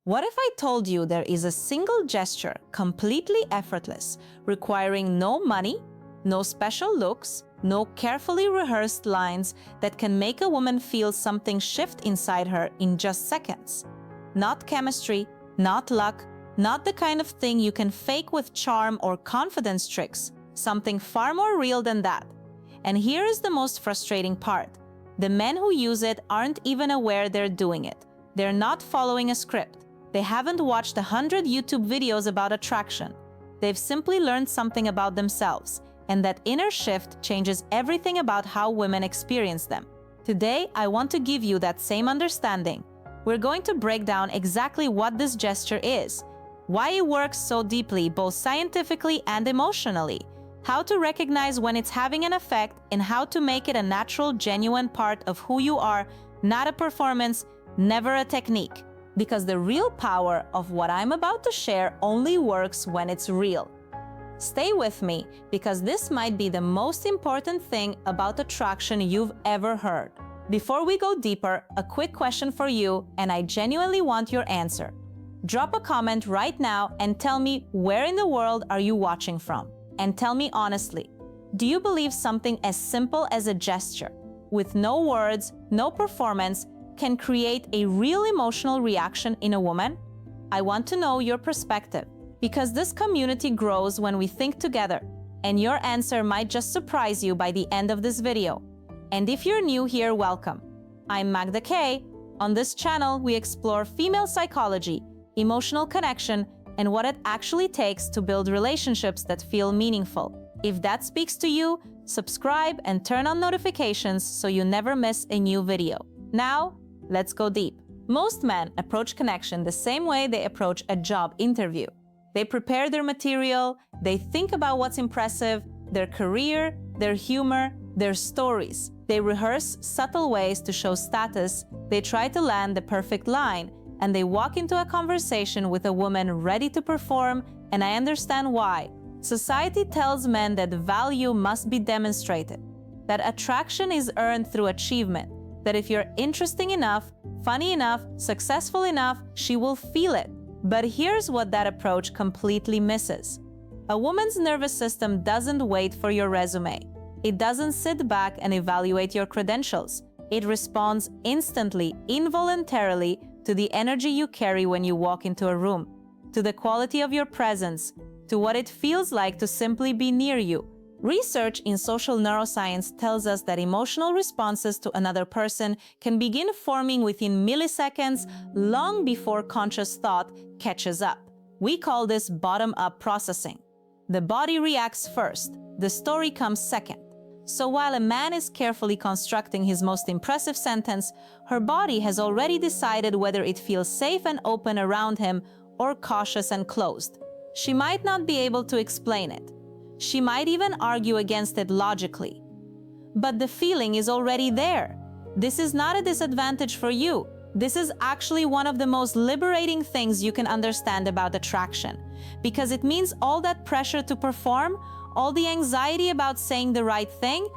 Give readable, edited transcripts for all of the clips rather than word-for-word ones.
What if I told you there is a single gesture, completely effortless, requiring no money, no special looks, no carefully rehearsed lines, that can make a woman feel something shift inside her in just seconds? Not chemistry, not luck, not the kind of thing you can fake with charm or confidence tricks, something far more real than that. And here is the most frustrating part. The men who use it aren't even aware they're doing it. They're not following a script. They haven't watched 100 YouTube videos about attraction. They've simply learned something about themselves, and that inner shift changes everything about how women experience them. Today, I want to give you that same understanding. We're going to break down exactly what this gesture is, why it works so deeply, both scientifically and emotionally, how to recognize when it's having an effect, and how to make it a natural, genuine part of who you are, not a performance, never a technique. Because the real power of what I'm about to share only works when it's real. Stay with me, because this might be the most important thing about attraction you've ever heard. Before we go deeper, a quick question for you, and I genuinely want your answer. Drop a comment right now and tell me, where in the world are you watching from? And tell me honestly, do you believe something as simple as a gesture, with no words, no performance, can create a real emotional reaction in a woman? I want to know your perspective, because this community grows when we think together, and your answer might just surprise you by the end of this video. And if you're new here, welcome. I'm Magda K. On this channel, we explore female psychology, emotional connection, and what it actually takes to build relationships that feel meaningful. If that speaks to you, subscribe and turn on notifications so you never miss a new video. Now, let's go deep. Most men approach connection the same way they approach a job interview. They prepare their material, they think about what's impressive, their career, their humor, their stories. They rehearse subtle ways to show status, they try to land the perfect line, and they walk into a conversation with a woman ready to perform, and I understand why. Society tells men that value must be demonstrated, that attraction is earned through achievement, that if you're interesting enough, funny enough, successful enough, she will feel it. But here's what that approach completely misses. A woman's nervous system doesn't wait for your resume. It doesn't sit back and evaluate your credentials. It responds instantly, involuntarily, to the energy you carry when you walk into a room, to the quality of your presence, to what it feels like to simply be near you. Research in social neuroscience tells us that emotional responses to another person can begin forming within milliseconds, long before conscious thought catches up. We call this bottom-up processing. The body reacts first, the story comes second. So while a man is carefully constructing his most impressive sentence, her body has already decided whether it feels safe and open around him or cautious and closed. She might not be able to explain it. She might even argue against it logically. But the feeling is already there. This is not a disadvantage for you. This is actually one of the most liberating things you can understand about attraction, because it means all that pressure to perform, all the anxiety about saying the right thing,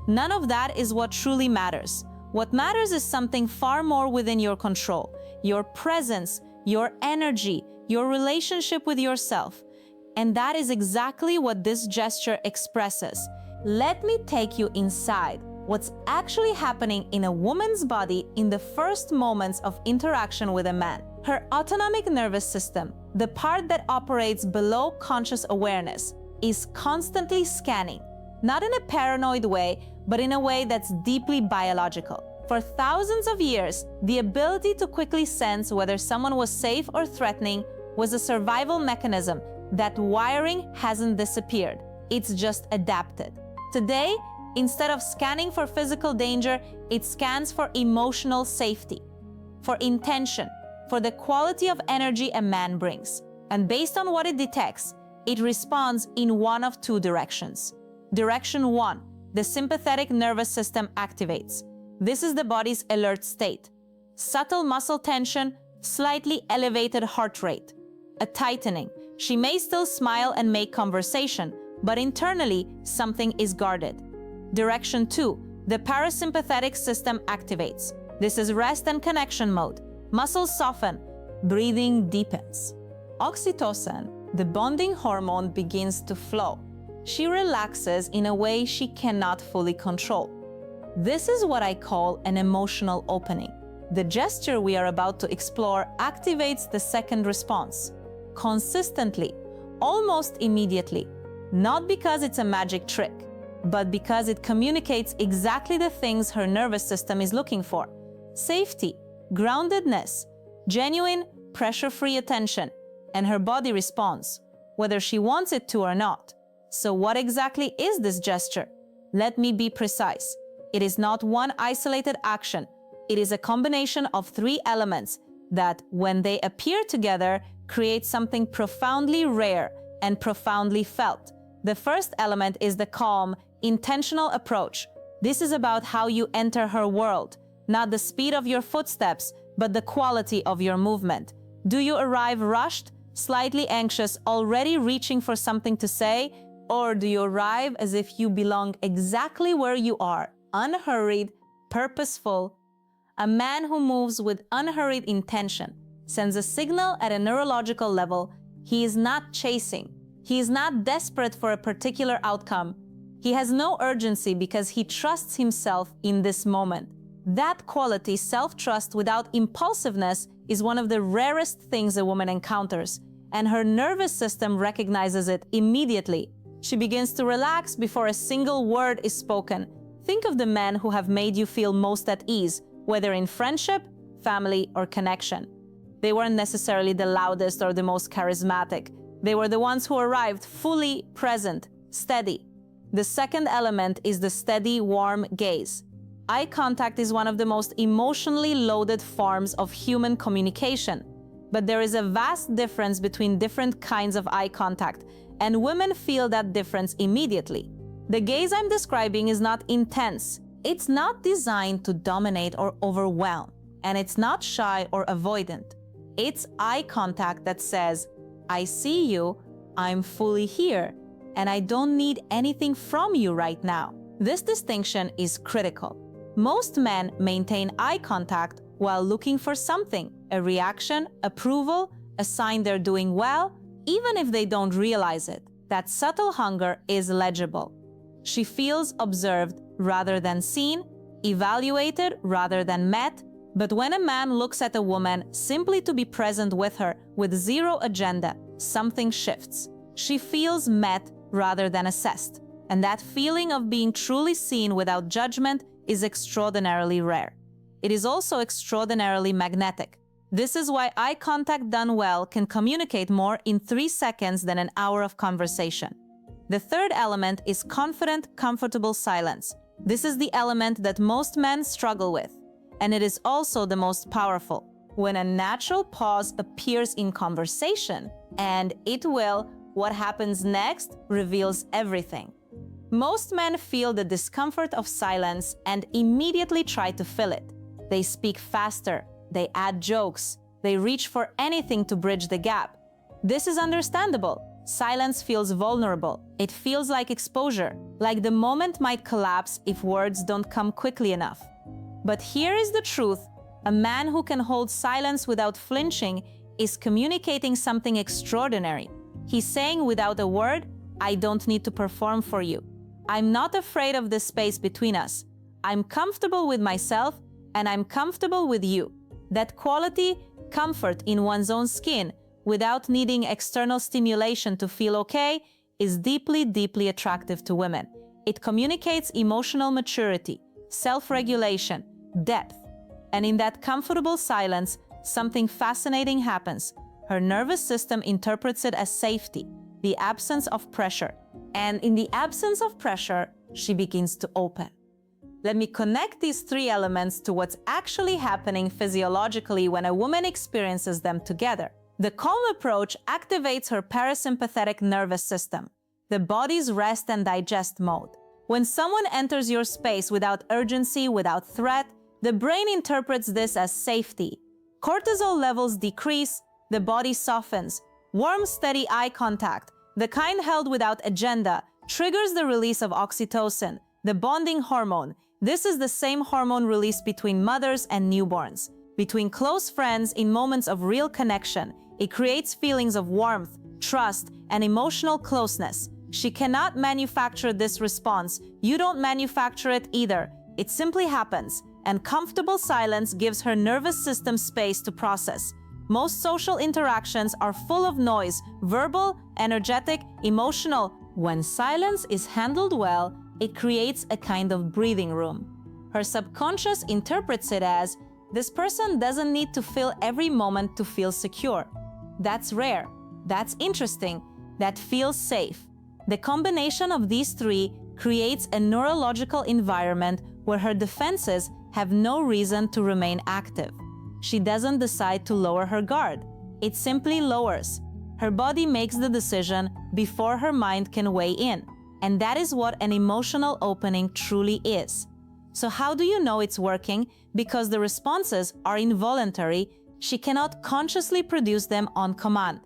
none of that is what truly matters. What matters is something far more within your control: your presence, your energy, your relationship with yourself. And that is exactly what this gesture expresses. Let me take you inside what's actually happening in a woman's body in the first moments of interaction with a man. Her autonomic nervous system, the part that operates below conscious awareness, is constantly scanning, not in a paranoid way, but in a way that's deeply biological. For thousands of years, the ability to quickly sense whether someone was safe or threatening was a survival mechanism. That wiring hasn't disappeared, it's just adapted. Today, instead of scanning for physical danger, it scans for emotional safety, for intention, for the quality of energy a man brings. And based on what it detects, it responds in one of two directions. Direction 1, the sympathetic nervous system activates. This is the body's alert state. Subtle muscle tension, slightly elevated heart rate. A tightening. She may still smile and make conversation, but internally, something is guarded. Direction 2, the parasympathetic system activates. This is rest and connection mode. Muscles soften, breathing deepens. Oxytocin, the bonding hormone, begins to flow. She relaxes in a way she cannot fully control. This is what I call an emotional opening. The gesture we are about to explore activates the second response, consistently, almost immediately, not because it's a magic trick, but because it communicates exactly the things her nervous system is looking for: safety, groundedness, genuine, pressure-free attention, and her body responds, whether she wants it to or not. So what exactly is this gesture? Let me be precise. It is not one isolated action. It is a combination of three elements that, when they appear together, create something profoundly rare and profoundly felt. The first element is the calm, intentional approach. This is about how you enter her world, not the speed of your footsteps, but the quality of your movement. Do you arrive rushed, slightly anxious, already reaching for something to say? Or do you arrive as if you belong exactly where you are, unhurried, purposeful? A man who moves with unhurried intention sends a signal at a neurological level. He is not chasing. He is not desperate for a particular outcome. He has no urgency because he trusts himself in this moment. That quality, self-trust without impulsiveness, is one of the rarest things a woman encounters, and her nervous system recognizes it immediately. She begins to relax before a single word is spoken. Think of the men who have made you feel most at ease, whether in friendship, family, or connection. They weren't necessarily the loudest or the most charismatic. They were the ones who arrived fully present, steady. The second element is the steady, warm gaze. Eye contact is one of the most emotionally loaded forms of human communication. But there is a vast difference between different kinds of eye contact, and women feel that difference immediately. The gaze I'm describing is not intense. It's not designed to dominate or overwhelm, and it's not shy or avoidant. It's eye contact that says, I see you, I'm fully here, and I don't need anything from you right now. This distinction is critical. Most men maintain eye contact while looking for something, a reaction, approval, a sign they're doing well, even if they don't realize it. That subtle hunger is legible. She feels observed rather than seen, evaluated rather than met. But when a man looks at a woman simply to be present with her with zero agenda, something shifts. She feels met rather than assessed. And that feeling of being truly seen without judgment is extraordinarily rare. It is also extraordinarily magnetic. This is why eye contact done well can communicate more in 3 seconds than an hour of conversation. The third element is confident, comfortable silence. This is the element that most men struggle with, and it is also the most powerful. When a natural pause appears in conversation, and it will, what happens next reveals everything. Most men feel the discomfort of silence and immediately try to fill it. They speak faster, they add jokes, they reach for anything to bridge the gap. This is understandable. Silence feels vulnerable. It feels like exposure, like the moment might collapse if words don't come quickly enough. But here is the truth. A man who can hold silence without flinching is communicating something extraordinary. He's saying without a word, I don't need to perform for you. I'm not afraid of the space between us. I'm comfortable with myself, and I'm comfortable with you. That quality, comfort in one's own skin, without needing external stimulation to feel okay, is deeply, deeply attractive to women. It communicates emotional maturity, self-regulation, depth. And in that comfortable silence, something fascinating happens. Her nervous system interprets it as safety, the absence of pressure. And in the absence of pressure, she begins to open. Let me connect these 3 elements to what's actually happening physiologically when a woman experiences them together. The calm approach activates her parasympathetic nervous system, the body's rest and digest mode. When someone enters your space without urgency, without threat, the brain interprets this as safety. Cortisol levels decrease, the body softens. Warm, steady eye contact, the kind held without agenda, triggers the release of oxytocin, the bonding hormone. This is the same hormone released between mothers and newborns. Between close friends in moments of real connection, it creates feelings of warmth, trust, and emotional closeness. She cannot manufacture this response. You don't manufacture it either. It simply happens, and comfortable silence gives her nervous system space to process. Most social interactions are full of noise, verbal, energetic, emotional. When silence is handled well, it creates a kind of breathing room. Her subconscious interprets it as, this person doesn't need to fill every moment to feel secure. That's rare. That's interesting. That feels safe. The combination of these three creates a neurological environment where her defenses have no reason to remain active. She doesn't decide to lower her guard. It simply lowers. Her body makes the decision before her mind can weigh in. And that is what an emotional opening truly is. So how do you know it's working? Because the responses are involuntary. She cannot consciously produce them on command,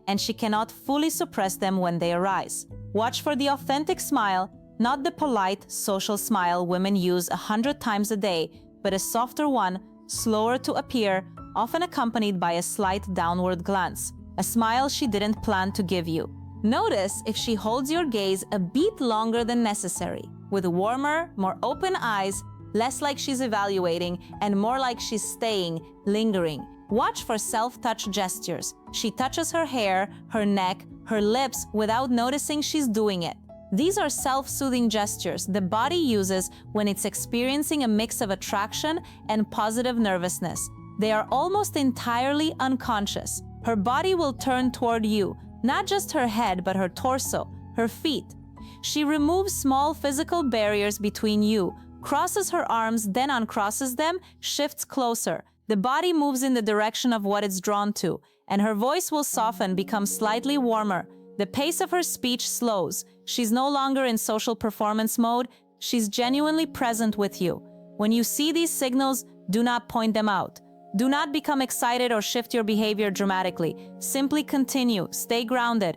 and she cannot fully suppress them when they arise. Watch for the authentic smile, not the polite social smile women use 100 times a day, but a softer one, slower to appear, often accompanied by a slight downward glance, a smile she didn't plan to give you. Notice if she holds your gaze a bit longer than necessary, with warmer, more open eyes, less like she's evaluating and more like she's staying, lingering. Watch for self-touch gestures. She touches her hair, her neck, her lips without noticing she's doing it. These are self-soothing gestures the body uses when it's experiencing a mix of attraction and positive nervousness. They are almost entirely unconscious. Her body will turn toward you, not just her head, but her torso, her feet. She removes small physical barriers between you, crosses her arms, then uncrosses them, shifts closer. The body moves in the direction of what it's drawn to, and her voice will soften, become slightly warmer. The pace of her speech slows. She's no longer in social performance mode. She's genuinely present with you. When you see these signals, do not point them out. Do not become excited or shift your behavior dramatically. Simply continue. Stay grounded.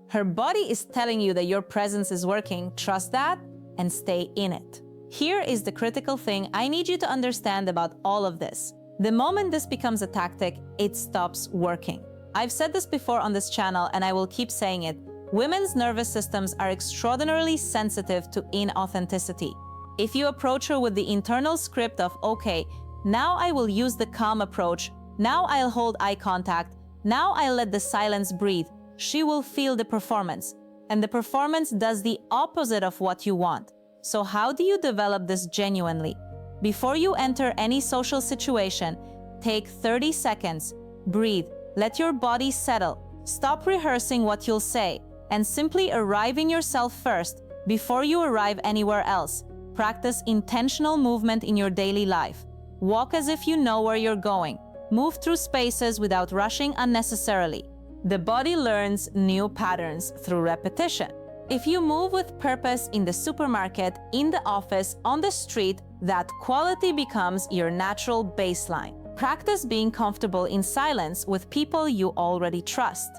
Her body is telling you that your presence is working. Trust that and stay in it. Here is the critical thing I need you to understand about all of this. The moment this becomes a tactic, it stops working. I've said this before on this channel, and I will keep saying it. Women's nervous systems are extraordinarily sensitive to inauthenticity. If you approach her with the internal script of, okay, now I will use the calm approach, now I'll hold eye contact, now I'll let the silence breathe, she will feel the performance. And the performance does the opposite of what you want. So how do you develop this genuinely? Before you enter any social situation, take 30 seconds, breathe, let your body settle, stop rehearsing what you'll say, and simply arrive in yourself first before you arrive anywhere else. Practice intentional movement in your daily life. Walk as if you know where you're going. Move through spaces without rushing unnecessarily. The body learns new patterns through repetition. If you move with purpose in the supermarket, in the office, on the street, that quality becomes your natural baseline. Practice being comfortable in silence with people you already trust.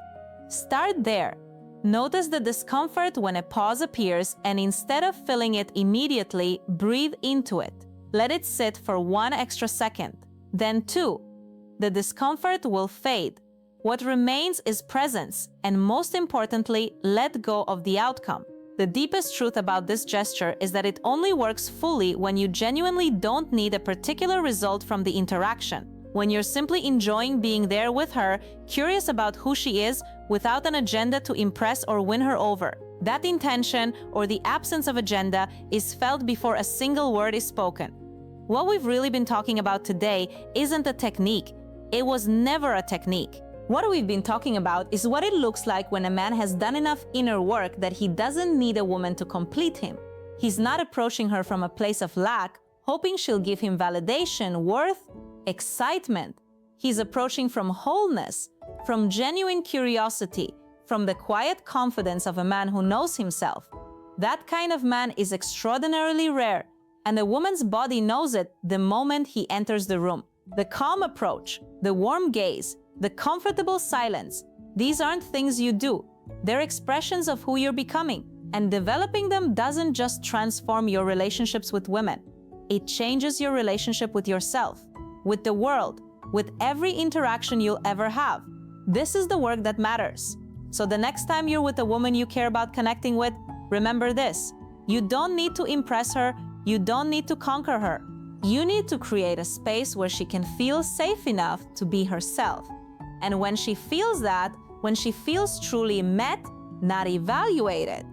Start there. Notice the discomfort when a pause appears, and instead of filling it immediately, breathe into it. Let it sit for 1 extra second. Then 2. The discomfort will fade. What remains is presence, and most importantly, let go of the outcome. The deepest truth about this gesture is that it only works fully when you genuinely don't need a particular result from the interaction. When you're simply enjoying being there with her, curious about who she is, without an agenda to impress or win her over. That intention, or the absence of agenda, is felt before a single word is spoken. What we've really been talking about today isn't a technique. It was never a technique. What we've been talking about is what it looks like when a man has done enough inner work that he doesn't need a woman to complete him. He's not approaching her from a place of lack, hoping she'll give him validation, worth, excitement. He's approaching from wholeness, from genuine curiosity, from the quiet confidence of a man who knows himself. That kind of man is extraordinarily rare, and a woman's body knows it the moment he enters the room. The calm approach, the warm gaze, the comfortable silence, these aren't things you do. They're expressions of who you're becoming. And developing them doesn't just transform your relationships with women. It changes your relationship with yourself, with the world, with every interaction you'll ever have. This is the work that matters. So the next time you're with a woman you care about connecting with, remember this: you don't need to impress her, you don't need to conquer her. You need to create a space where she can feel safe enough to be herself. And when she feels that, when she feels truly met, not evaluated,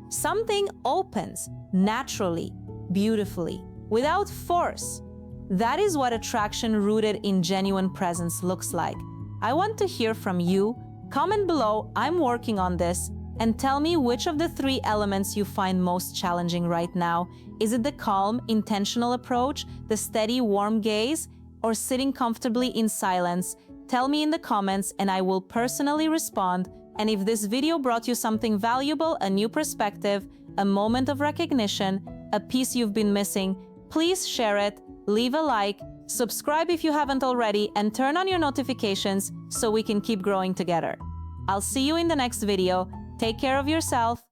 something opens naturally, beautifully, without force. That is what attraction rooted in genuine presence looks like. I want to hear from you. Comment below, I'm working on this, and tell me which of the 3 elements you find most challenging right now. Is it the calm, intentional approach, the steady, warm gaze, or sitting comfortably in silence? Tell me in the comments and I will personally respond. And if this video brought you something valuable, a new perspective, a moment of recognition, a piece you've been missing, please share it, leave a like, subscribe if you haven't already, and turn on your notifications so we can keep growing together. I'll see you in the next video. Take care of yourself